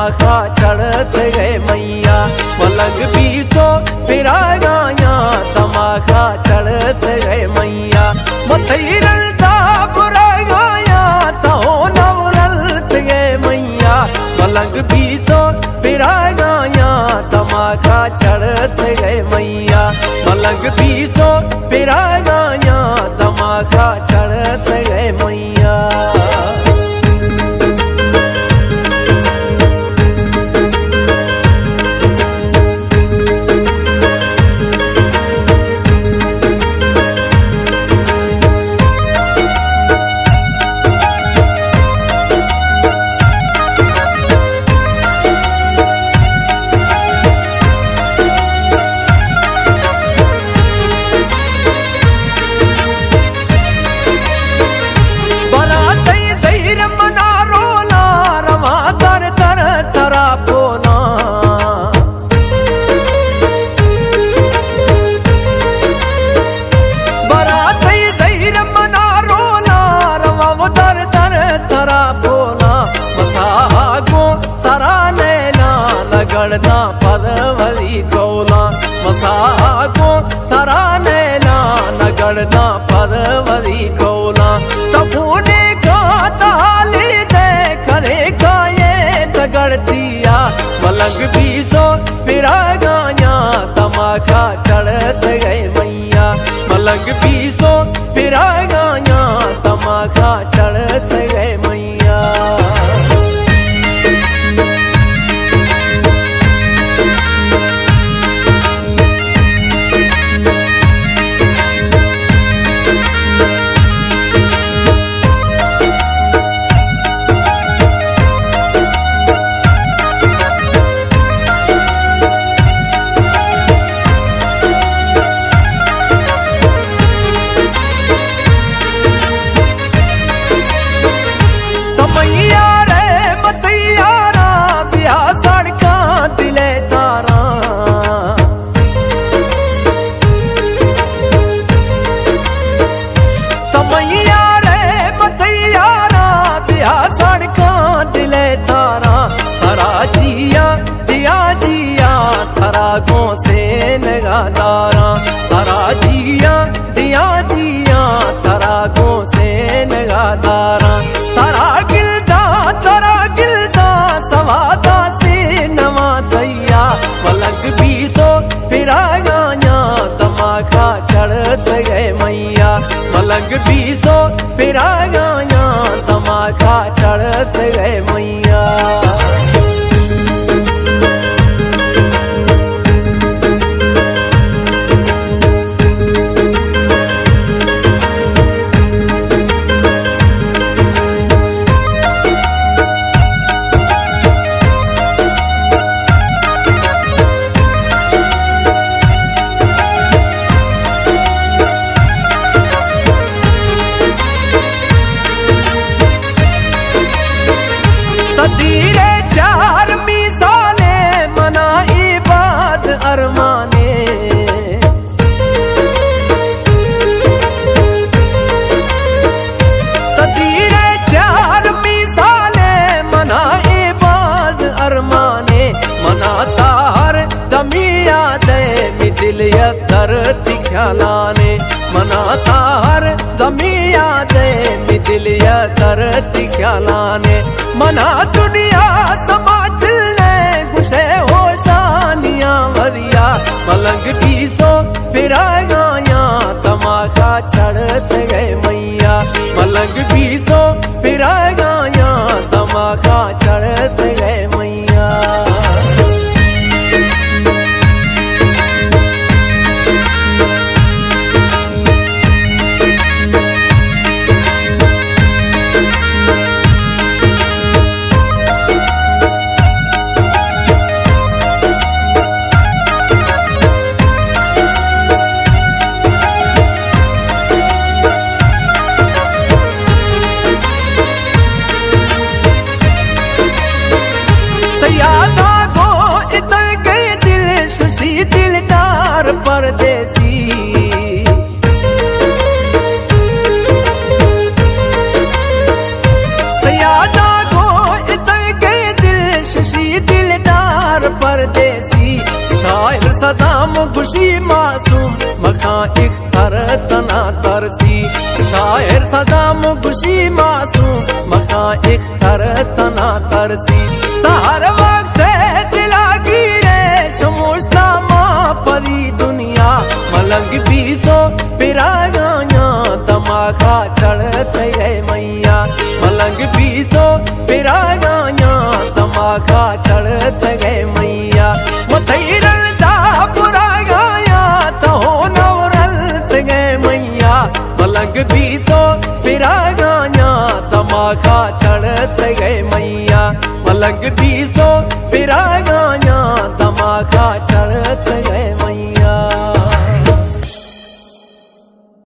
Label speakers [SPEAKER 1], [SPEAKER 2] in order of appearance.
[SPEAKER 1] तमाखा चढ़त गए मैया। मलंग भी तो फिरा गाया तमाखा चढ़त गए मैया। मथई रलता बुरा गाया तो नवरलत गए मैया। मलंग भी तो फिरा गाया तमाखा चढ़त गए मैया। मलंग भी तो फिरा गाया तमाखा चढ़त गए मैया। लगड़ना परवरी कौला मसा को सरा नैना लगड़ना परवरी कौला। सपूने का ताली दे करे का ये तगड़तिया। मलंग भी तो फिरा गाया तमाखा चढ़त गए मैया। मलंग भी तो फिरा गाया तमाखा चढ़त गए मैया। रागों से नगादारा सारा जिया दिया दिया तरागों से नगादारा। सारा गिलदा सवादा से नवा दैया। मलंग भी तो फिरा गाया तमाखा चढ़त गए मैया। मलंग भी तो फिरा गाया तमाखा चढ़त गए मैया। धीरे चार मिसाले मनाई बात अरमाने। धीरे चार मिसाले मनाई बात अरमाने। मनाता हर दमिया दे मिदिल धरती ख्यालाने। मनाता हर दमिया दे मिदिल धरती ख्यालाने। मना दुनिया समाचलने गुस्से हो शानियां वरिया। मलंग भी तो फिरा गाया तमाखा चढ़त गए मैया। मलंग भी तो फिरा गाया तमाखा चढ़त गए मैया। दिलदार परदेसी यादा को इतने के दिल शशि यार परदेसी शायर सदाम खुशी मासूम मखा इख्तर तना तरसी शायर सदाम खुशी मासूम मखा इख्तर तना तरसी सार वक्त दिला गिरे शमुश्ता माँ परी दुनिया मलंग भी तो पिरा गाया तमाखा चढ़ते गए मैया मलंग भी तो पिरा गाया तमाखा चढ़ते गए मैया मुतैरदा बुरा गाया तो नवरत गए मैया मलंग भी तो पिरा गाया तमाखा चढ़ते गए मैया मलंग भी तो पिरा गाया